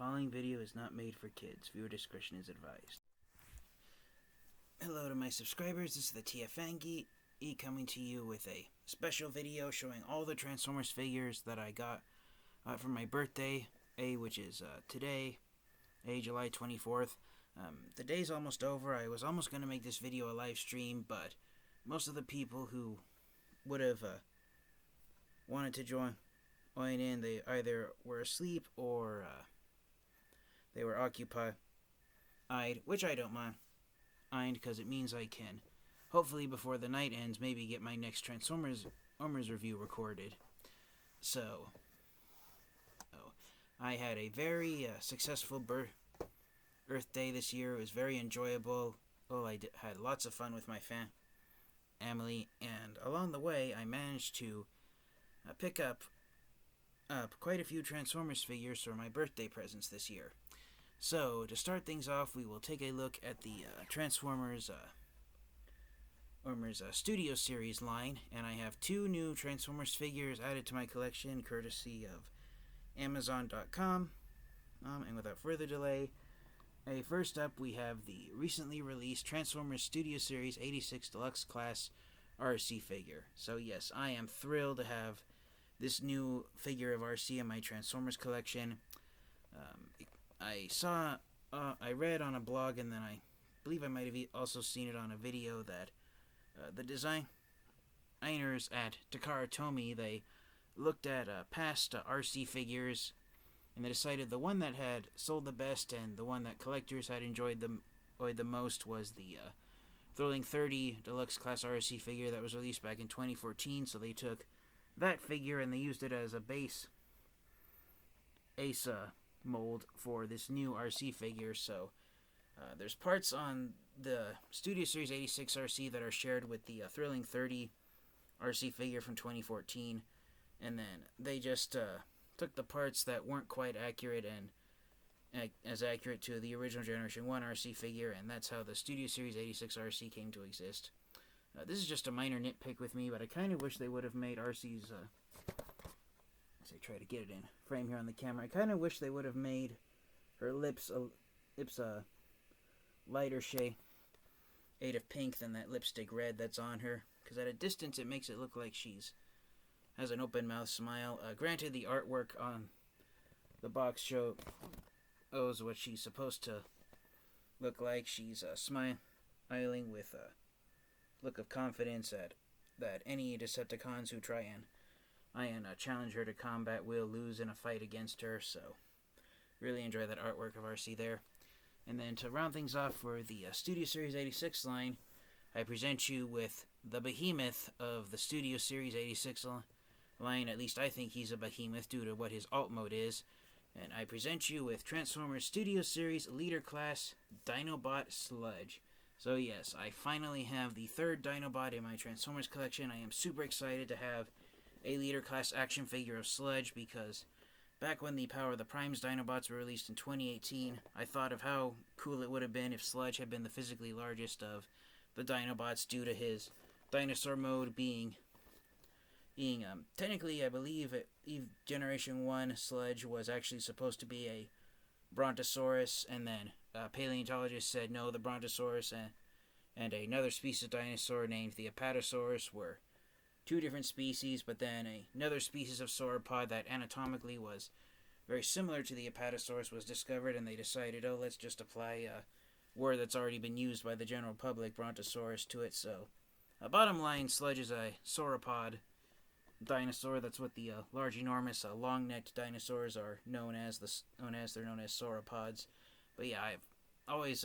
Following video is not made for kids. Viewer discretion is advised. Hello to my subscribers, this is the TFfangeek coming to you with a special video showing all the Transformers figures that I got for my birthday, which is today, July 24th. The day's almost over. I was almost going to make this video a live stream, but most of the people who would have wanted to join in, they either were asleep or they were occupied, which I don't mind because it means I can, hopefully before the night ends, maybe get my next Transformers review recorded. So, I had a very successful birthday this year. It was very enjoyable. I had lots of fun with my family, and along the way, I managed to pick up quite a few Transformers figures for my birthday presents this year. So, to start things off, we will take a look at the Transformers Studio Series line, and I have two new Transformers figures added to my collection, courtesy of Amazon.com. And without further delay, first up we have the recently released Transformers Studio Series 86 Deluxe Class RC figure. So yes, I am thrilled to have this new figure of RC in my Transformers collection. I read on a blog, and then I believe I might have also seen it on a video, that the designers at Takara Tomy, they looked at past RC figures, and they decided the one that had sold the best and the one that collectors had enjoyed the most was the Thrilling 30 Deluxe Class RC figure that was released back in 2014. So they took that figure and they used it as a base mold for this new RC figure. So there's parts on the Studio Series 86 RC that are shared with the Thrilling 30 RC figure from 2014, and then they just took the parts that weren't quite accurate and as accurate to the original Generation 1 RC figure, and that's how the Studio Series 86 RC came to exist. This is just a minor nitpick with me, but I kind of wish they would have made RC's as I try to get it in frame here on the camera, I kind of wish they would have made her lips a lighter shade of pink than that lipstick red that's on her, because at a distance it makes it look like has an open mouth smile. Granted, the artwork on the box shows what she's supposed to look like. She's smiling with a look of confidence that any Decepticons who try and challenge her to combat will lose in a fight against her. So really enjoy that artwork of RC there. And then to round things off for the Studio Series 86 line, I present you with the behemoth of the Studio Series 86 line. At least I think he's a behemoth due to what his alt mode is. And I present you with Transformers Studio Series Leader Class Dinobot Sludge. So yes, I finally have the third Dinobot in my Transformers collection. I am super excited to have a Leader Class action figure of Sludge, because back when the Power of the Primes Dinobots were released in 2018, I thought of how cool it would have been if Sludge had been the physically largest of the Dinobots, due to his dinosaur mode being technically, I believe Generation 1 Sludge was actually supposed to be a Brontosaurus, and then paleontologists said no, the Brontosaurus and another species of dinosaur named the Apatosaurus were two different species, but then another species of sauropod that anatomically was very similar to the Apatosaurus was discovered, and they decided, let's just apply a word that's already been used by the general public, Brontosaurus, to it. So, bottom line, Sludge is a sauropod dinosaur. That's what the large, enormous, long-necked dinosaurs are known as. They're known as sauropods. But yeah, I've always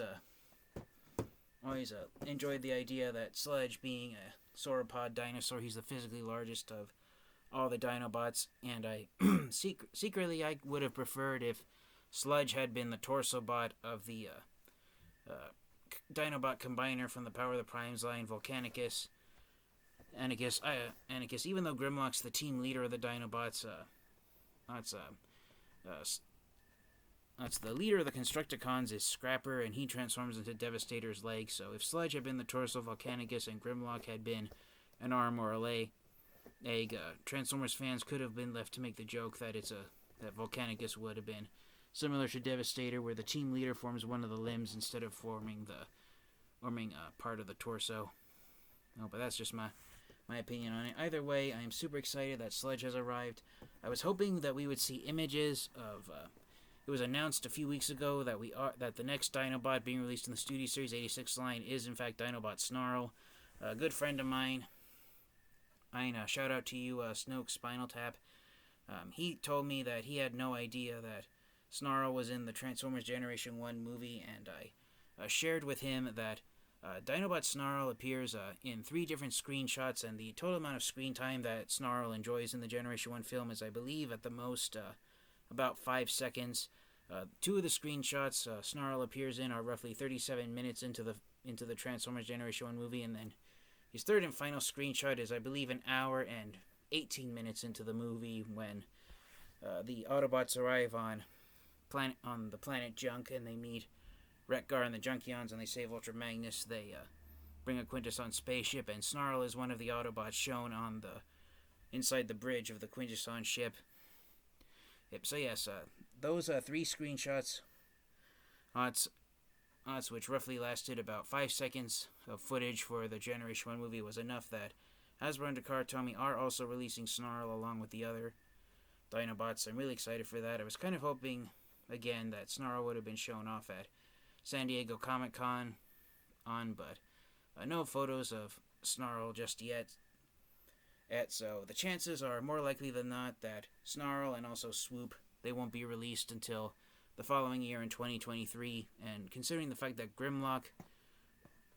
enjoyed the idea that Sludge, being a sauropod dinosaur, he's the physically largest of all the Dinobots, and I secretly I would have preferred if Sludge had been the torsobot of the Dinobot combiner from the Power of the Primes line, Volcanicus. Anarchus, even though Grimlock's the team leader of the Dinobots, that's the leader of the Constructicons is Scrapper, and he transforms into Devastator's leg. So if Sludge had been the torso of Volcanicus and Grimlock had been an arm or a leg, Transformers fans could have been left to make the joke that that Volcanicus would have been similar to Devastator, where the team leader forms one of the limbs instead of forming part of the torso. No, but that's just my opinion on it. Either way, I am super excited that Sludge has arrived. I was hoping that we would see images of. It was announced a few weeks ago that the next Dinobot being released in the Studio Series 86 line is in fact Dinobot Snarl. A good friend of mine. Shout out to you, Snoke Spinal Tap. He told me that he had no idea that Snarl was in the Transformers Generation 1 movie, and I shared with him that Dinobot Snarl appears in 3 different screenshots, and the total amount of screen time that Snarl enjoys in the Generation 1 film is, I believe, at the most about 5 seconds. 2 of the screenshots Snarl appears in are roughly 37 minutes into the Transformers Generation 1 movie, and then his third and final screenshot is, I believe, an hour and 18 minutes into the movie when the Autobots arrive on the planet Junk, and they meet Wreck-Gar and the Junkions, and they save Ultra Magnus. They bring a Quintesson spaceship, and Snarl is one of the Autobots shown on inside the bridge of the Quintesson ship. Yep. So yes, those 3 screenshots, which roughly lasted about 5 seconds of footage for the Generation 1 movie, was enough that Hasbro and Takara Tomy are also releasing Snarl along with the other Dinobots. I'm really excited for that. I was kind of hoping, again, that Snarl would have been shown off at San Diego Comic-Con but no photos of Snarl just yet. So the chances are more likely than not that Snarl and also Swoop, they won't be released until the following year in 2023. And considering the fact that Grimlock,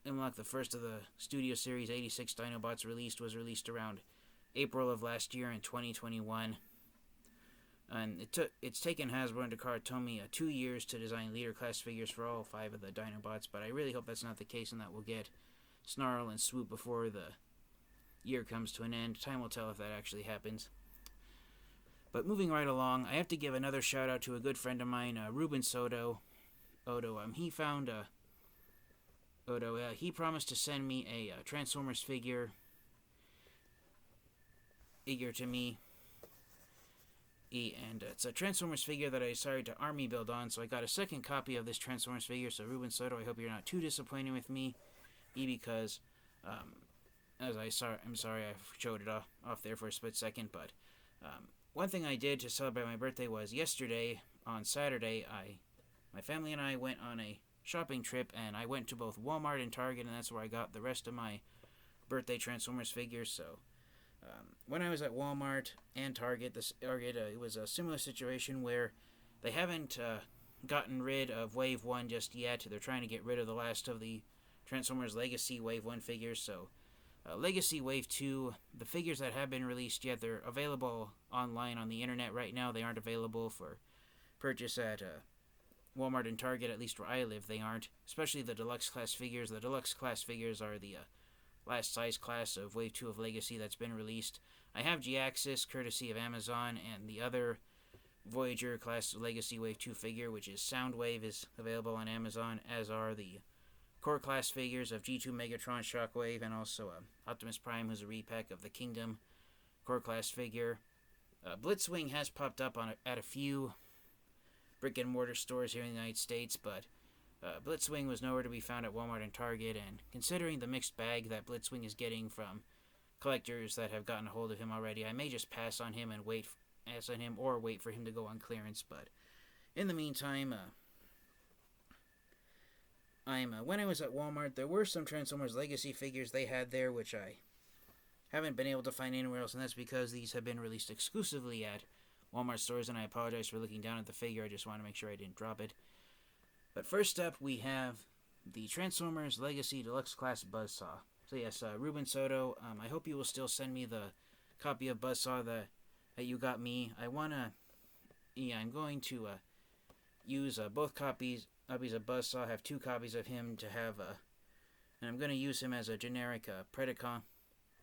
the first of the Studio Series 86 Dinobots was released around April of last year in 2021. And it's taken Hasbro and Takara Tomy 2 years to design leader class figures for all 5 of the Dinobots, but I really hope that's not the case and that we'll get Snarl and Swoop before the year comes to an end. Time will tell if that actually happens. But moving right along, I have to give another shout out to a good friend of mine, Ruben Soto. He found he promised to send me a Transformers figure to me. And it's a Transformers figure that I decided to army build on, so I got a second copy of this Transformers figure. So Ruben Soto, I hope you're not too disappointed with me, because I'm sorry I showed it off there for a split second, but one thing I did to celebrate my birthday was yesterday, on Saturday, my family and I went on a shopping trip, and I went to both Walmart and Target, and that's where I got the rest of my birthday Transformers figures. So when I was at Walmart and Target, it was a similar situation where they haven't gotten rid of Wave 1 just yet. They're trying to get rid of the last of the Transformers Legacy Wave 1 figures, so Legacy Wave 2, the figures that have been released yet, they're available online on the internet right now. They aren't available for purchase at Walmart and Target, at least where I live. They aren't, especially the Deluxe class figures. The Deluxe class figures are the last size class of Wave 2 of Legacy that's been released. I have G-Axis, courtesy of Amazon, and the other Voyager class Legacy Wave 2 figure, which is Soundwave, is available on Amazon, as are the core class figures of G2 Megatron, Shockwave, and also Optimus Prime, who's a repack of the Kingdom core class figure. Blitzwing has popped up at a few brick and mortar stores here in the United States, but Blitzwing was nowhere to be found at Walmart and Target, and considering the mixed bag that Blitzwing is getting from collectors that have gotten a hold of him already, I may just pass on him wait for him to go on clearance. But in the meantime, when I was at Walmart, there were some Transformers Legacy figures they had there, which I haven't been able to find anywhere else, and that's because these have been released exclusively at Walmart stores, and I apologize for looking down at the figure. I just want to make sure I didn't drop it. But first up, we have the Transformers Legacy Deluxe Class Buzzsaw. So yes, Ruben Soto, I hope you will still send me the copy of Buzzsaw that you got me. I'm going to use both copies of Buzzsaw. I have 2 copies of him to have, and I'm going to use him as a generic Predacon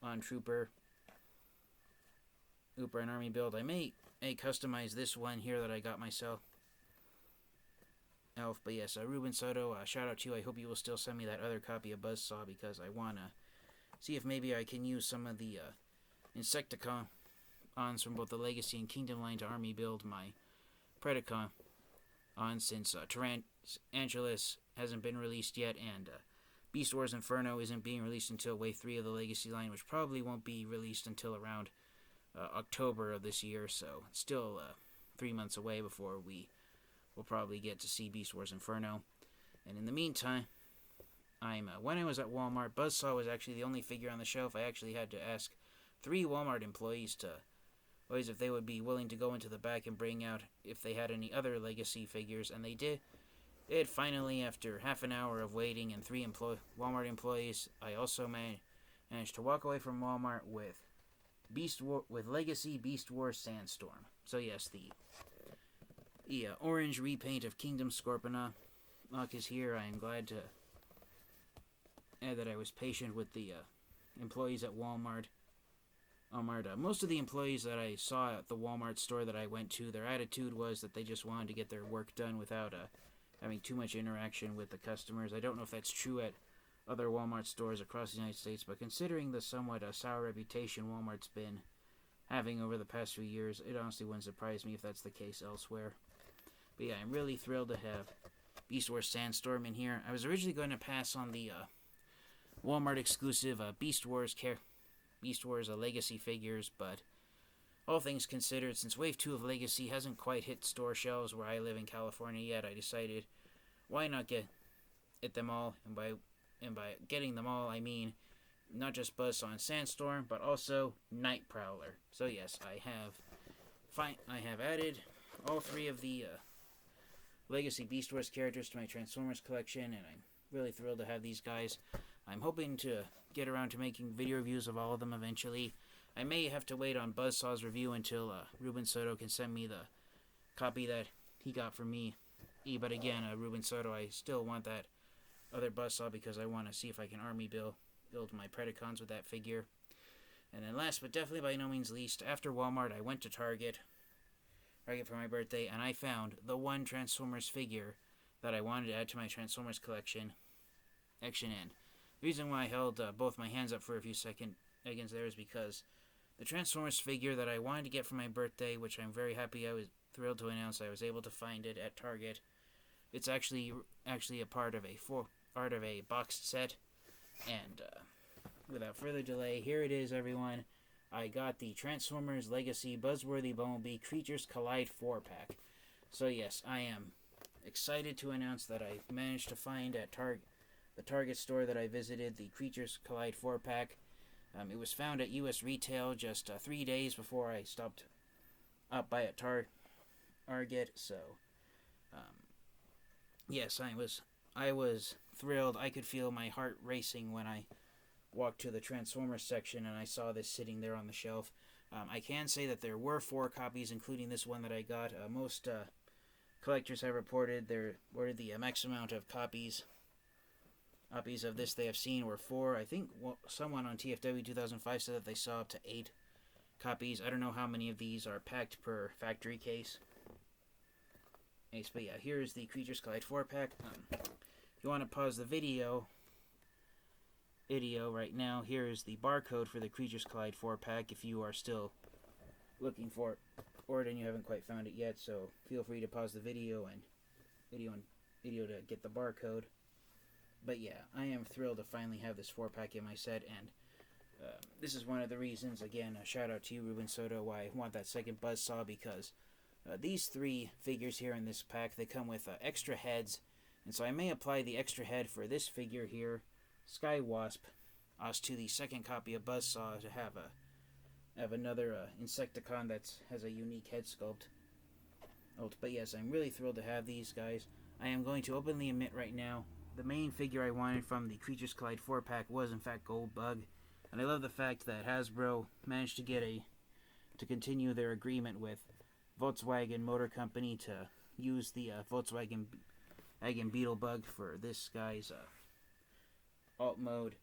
on Trooper and Army build. I may customize this one here that I got myself. But yes, Ruben Soto, shout out to you. I hope you will still send me that other copy of Buzzsaw, because I want to see if maybe I can use some of the Insecticons from both the Legacy and Kingdom line to Army build my Predacon. on since Tarantulas hasn't been released yet, and Beast Wars Inferno isn't being released until Wave 3 of the Legacy line, which probably won't be released until around October of this year, so it's still 3 months away before we will probably get to see Beast Wars Inferno. And in the meantime, when I was at Walmart, Buzzsaw was actually the only figure on the shelf. I actually had to ask 3 Walmart employees if they would be willing to go into the back and bring out if they had any other Legacy figures, and they did. Finally, after half an hour of waiting and 3 Walmart employees, I also managed to walk away from Walmart with Legacy Beast Wars Sandstorm. So yes, the orange repaint of Kingdom Scorpenoc is here. I am glad to add that I was patient with the employees at Walmart. Most of the employees that I saw at the Walmart store that I went to, their attitude was that they just wanted to get their work done without having too much interaction with the customers. I don't know if that's true at other Walmart stores across the United States, but considering the somewhat sour reputation Walmart's been having over the past few years, it honestly wouldn't surprise me if that's the case elsewhere. But yeah, I'm really thrilled to have Beast Wars Sandstorm in here. I was originally going to pass on the Walmart exclusive Beast Wars Legacy figures, but all things considered, since Wave 2 of Legacy hasn't quite hit store shelves where I live in California yet, I decided why not get them all, and by getting them all, I mean not just Buzzsaw and Sandstorm, but also Night Prowler. So yes, I have added all 3 of the Legacy Beast Wars characters to my Transformers collection, and I'm really thrilled to have these guys. I'm hoping to get around to making video reviews of all of them eventually. I may have to wait on Buzzsaw's review until Ruben Soto can send me the copy that he got from me. But again, Ruben Soto, I still want that other Buzzsaw because I want to see if I can army build my Predacons with that figure. And then last but definitely by no means least, after Walmart, I went to Target for my birthday, and I found the one Transformers figure that I wanted to add to my Transformers collection. The reason why I held both my hands up for a few seconds there is because the Transformers figure that I wanted to get for my birthday, which I'm very happy, I was thrilled to announce I was able to find it at Target. It's actually a part of a boxed set, and without further delay, here it is, everyone. I got the Transformers Legacy Buzzworthy Bumblebee Creatures Collide 4-pack. So yes, I am excited to announce that I managed to find at the Target store that I visited the Creatures Collide 4-pack. It was found at U.S. retail just 3 days before I stopped up by at Target. So yes, I was thrilled. I could feel my heart racing when I walked to the Transformers section and I saw this sitting there on the shelf. I can say that there were 4 copies, including this one that I got. Most collectors have reported the max amount of copies of this they have seen were 4. I think someone on TFW 2005 said that they saw up to 8 copies. I don't know how many of these are packed per factory case. But yeah, here's the Creatures Collide 4-pack. If you want to pause the video right now, here is the barcode for the Creatures Collide 4-pack if you are still looking for it and you haven't quite found it yet. So feel free to pause the video to get the barcode. But yeah, I am thrilled to finally have this 4-pack in my set, and this is one of the reasons, again, a shout out to you, Ruben Soto, why I want that second Buzzsaw, because these 3 figures here in this pack, they come with extra heads, and so I may apply the extra head for this figure here, Skywasp, to the second copy of Buzzsaw to have another Insecticon that has a unique head sculpt. But yes, I'm really thrilled to have these guys. I am going to openly admit right now, the main figure I wanted from the Creatures Collide 4-pack was in fact Goldbug, and I love the fact that Hasbro managed to continue their agreement with Volkswagen Motor Company to use the Volkswagen Beetlebug for this guy's alt mode.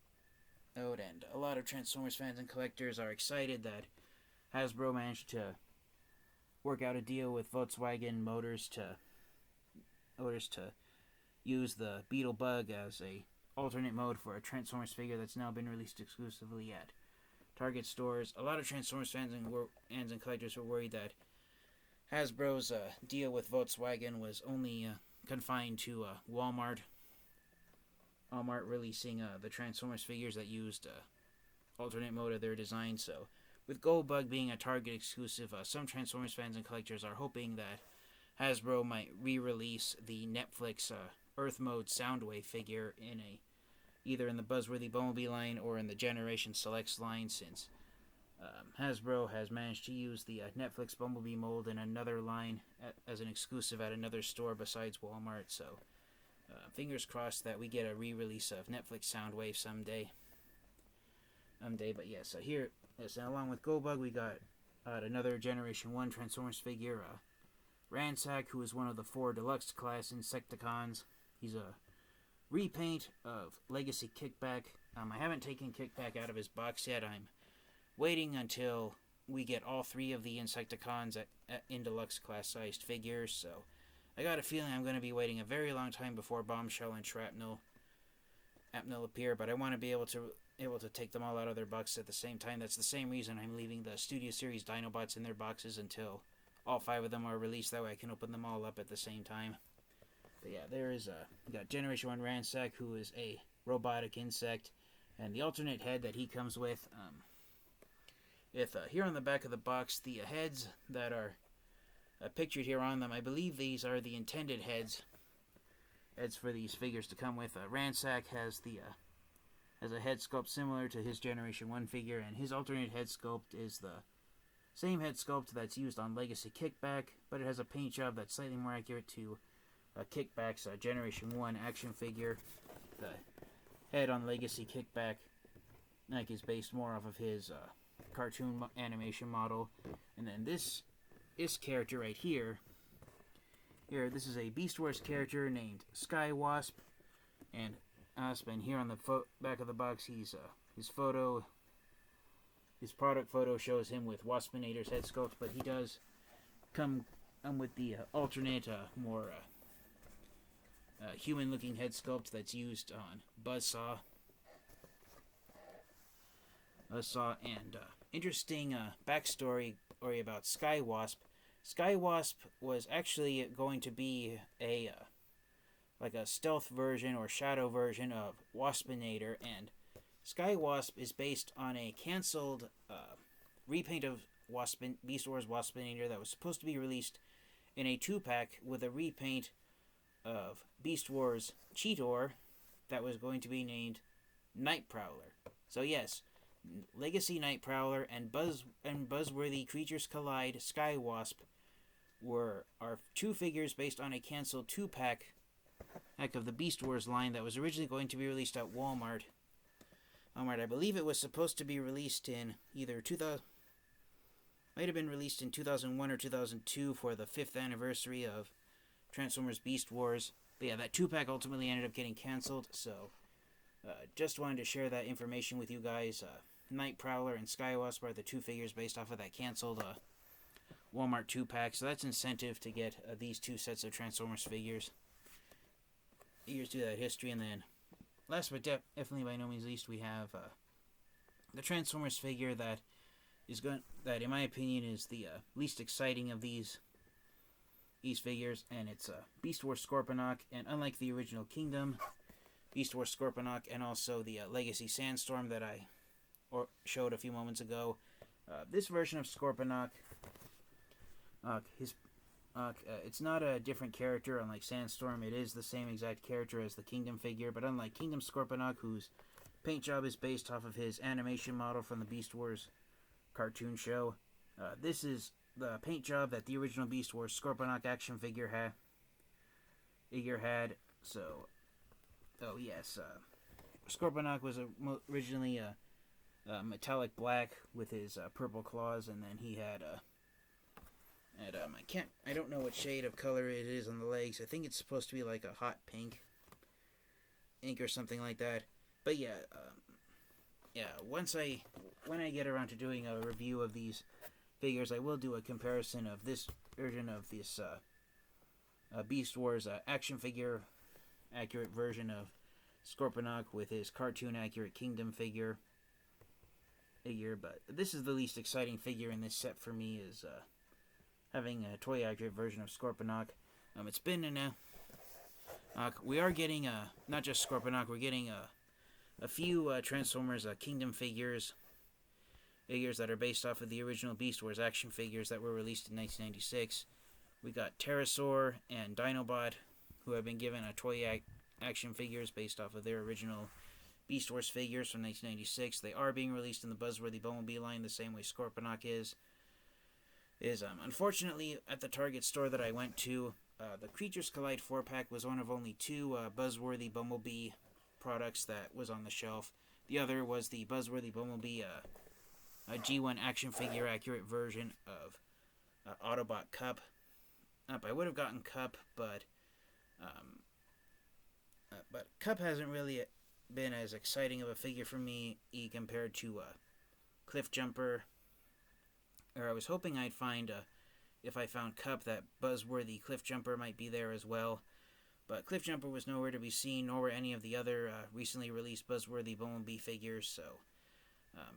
And a lot of Transformers fans and collectors are excited that Hasbro managed to work out a deal with Volkswagen Motors to use the Beetlebug as a alternate mode for a Transformers figure that's now been released exclusively at Target stores. A lot of Transformers fans and collectors were worried that Hasbro's deal with Volkswagen was only confined to Walmart. Walmart releasing the Transformers figures that used alternate mode of their design. So, with Goldbug being a Target exclusive, some Transformers fans and collectors are hoping that Hasbro might re-release the Netflix Earth Mode Soundwave figure either in the Buzzworthy Bumblebee line or in the Generation Selects line, since Hasbro has managed to use the Netflix Bumblebee mold in another line as an exclusive at another store besides Walmart. So, fingers crossed that we get a re-release of Netflix Soundwave someday. But yeah, so here, yes, and along with Goldbug, we got another Generation 1 Transformers figure, Ransack, who is one of the 4 Deluxe class Insecticons. He's a repaint of Legacy Kickback. I haven't taken Kickback out of his box yet. I'm waiting until we get all 3 of the Insecticons in Deluxe class sized figures, so I got a feeling I'm going to be waiting a very long time before Bombshell and Shrapnel appear, but I want to be able to take them all out of their boxes at the same time. That's the same reason I'm leaving the Studio Series Dinobots in their boxes until all 5 of them are released. That way I can open them all up at the same time. But yeah, we got Generation 1 Ransack, who is a robotic insect, and the alternate head that he comes with, here on the back of the box, the heads that are pictured here on them, I believe these are the intended heads for these figures to come with. Ransack has a head sculpt similar to his Generation 1 figure, and his alternate head sculpt is the same head sculpt that's used on Legacy Kickback, but it has a paint job that's slightly more accurate to Kickback's Generation 1 action figure. The head on Legacy Kickback is based more off of his cartoon animation model. And then this character right here, this is a Beast Wars character named Skywasp, and here on the back of the box, his product photo shows him with Waspinator's head sculpt, but he does come with the alternate, more human-looking head sculpt that's used on Buzzsaw. And interesting backstory about Skywasp. Skywasp was actually going to be a stealth version or shadow version of Waspinator, and Skywasp is based on a canceled repaint of Beast Wars Waspinator that was supposed to be released in a 2-pack with a repaint of Beast Wars Cheetor that was going to be named Nightprowler. So yes, Legacy Nightprowler and Buzzworthy Creatures Collide Skywasp are 2 figures based on a canceled 2-pack of the Beast Wars line that was originally going to be released at Walmart. I believe it was supposed to be released in might have been released in 2001 or 2002 for the 5th anniversary of Transformers Beast Wars. But yeah, that 2-pack ultimately ended up getting canceled, so just wanted to share that information with you guys. Nightprowler and Skywasp are the 2 figures based off of that canceled Walmart 2-pack, so that's incentive to get these 2 sets of Transformers figures. Figures do that history, and then last but definitely by no means least, we have the Transformers figure that in my opinion is the least exciting of these figures, and it's Beast Wars Scorpenoc. And unlike the original Kingdom, Beast Wars Scorpenoc, and also the Legacy Sandstorm that I showed a few moments ago, this version of Scorpenoc, it's not a different character. Unlike Sandstorm, it is the same exact character as the Kingdom figure, but unlike Kingdom Scorpenoc, whose paint job is based off of his animation model from the Beast Wars cartoon show, this is the paint job that the original Beast Wars Scorpenoc action figure had. So, Scorpenoc was originally metallic black with his purple claws, and then he had I don't know what shade of color it is on the legs. I think it's supposed to be like a hot pink ink or something like that. But yeah, when I get around to doing a review of these figures, I will do a comparison of this version of this Beast Wars action figure accurate version of Scorpenoc with his cartoon accurate Kingdom figure. But this is the least exciting figure in this set for me, is having a toy accurate version of Scorpenoc. It's been in we are getting not just Scorpenoc, we're getting a few Transformers Kingdom figures that are based off of the original Beast Wars action figures that were released in 1996. We got Pterosaur and Dinobot, who have been given a toy action figures based off of their original Beast Wars figures from 1996. They are being released in the Buzzworthy Bumblebee line the same way Scorpenoc is. Unfortunately, at the Target store that I went to, the Creatures Collide 4-pack was one of only two Buzzworthy Bumblebee products that was on the shelf. The other was the Buzzworthy Bumblebee G1 action figure accurate version of Autobot Cup. I would have gotten Cup, but Cup hasn't really been as exciting of a figure for me compared to Cliff Jumper. Or I was hoping I'd find, if I found Cup, that Buzzworthy Cliff Jumper might be there as well. But Cliff Jumper was nowhere to be seen, nor were any of the other recently released Buzzworthy Bumblebee figures. So,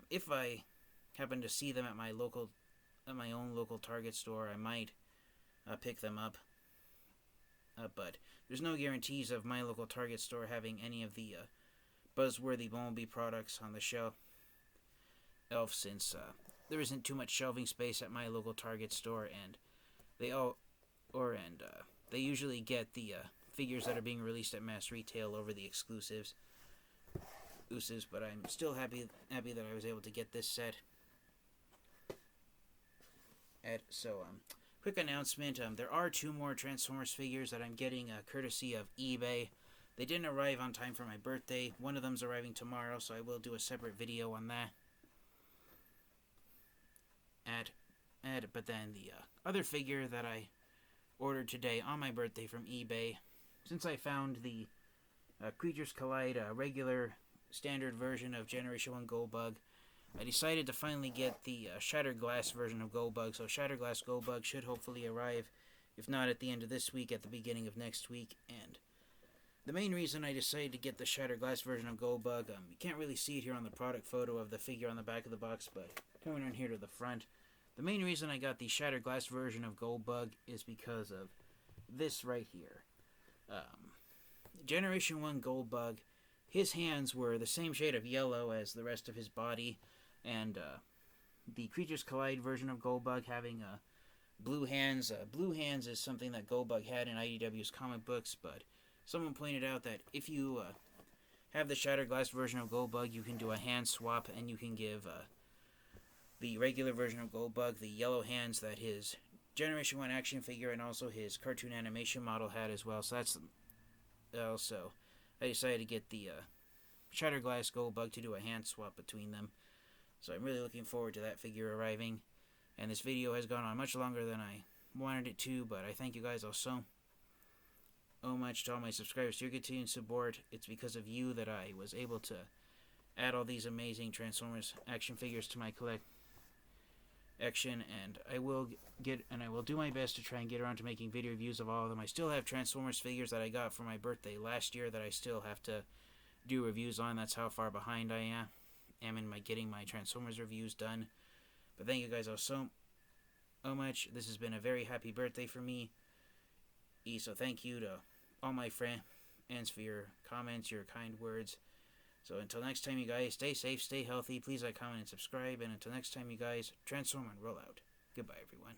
if I happen to see them at my own local Target store, I might pick them up. But there's no guarantees of my local Target store having any of the Buzzworthy Bumblebee products on the shelf, since there isn't too much shelving space at my local Target store, and they usually get the figures that are being released at mass retail over the exclusives. But I'm still happy that I was able to get this set. Quick announcement: there are two more Transformers figures that I'm getting courtesy of eBay. They didn't arrive on time for my birthday. One of them's arriving tomorrow, so I will do a separate video on that. But then the other figure that I ordered today on my birthday from eBay, since I found the Creatures Collide regular standard version of Generation 1 Goldbug, I decided to finally get the Shattered Glass version of Goldbug. So Shattered Glass Goldbug should hopefully arrive, if not at the end of this week, at the beginning of next week. And the main reason I decided to get the Shattered Glass version of Goldbug, you can't really see it here on the product photo of the figure on the back of the box, but coming in here to the front, the main reason I got the Shattered Glass version of Goldbug is because of this right here. Generation 1 Goldbug, his hands were the same shade of yellow as the rest of his body, and the Creatures Collide version of Goldbug having blue hands. Blue hands is something that Goldbug had in IDW's comic books, but someone pointed out that if you have the Shattered Glass version of Goldbug, you can do a hand swap, and you can give the regular version of Goldbug the yellow hands that his Generation 1 action figure and also his cartoon animation model had as well. So that's also, I decided to get the Shattered Glass Goldbug to do a hand swap between them. So I'm really looking forward to that figure arriving. And this video has gone on much longer than I wanted it to, but I thank you guys all so much to all my subscribers for your continued support. It's because of you that I was able to add all these amazing Transformers action figures to my collection, and I will do my best to try and get around to making video reviews of all of them. I still have Transformers figures that I got for my birthday last year that I still have to do reviews on. That's how far behind I am in getting my Transformers reviews done. But thank you guys all so much. This has been a very happy birthday for me. So thank you to all my friends for your comments, your kind words. So until next time, you guys, stay safe, stay healthy. Please like, comment, and subscribe. And until next time, you guys, transform and roll out. Goodbye, everyone.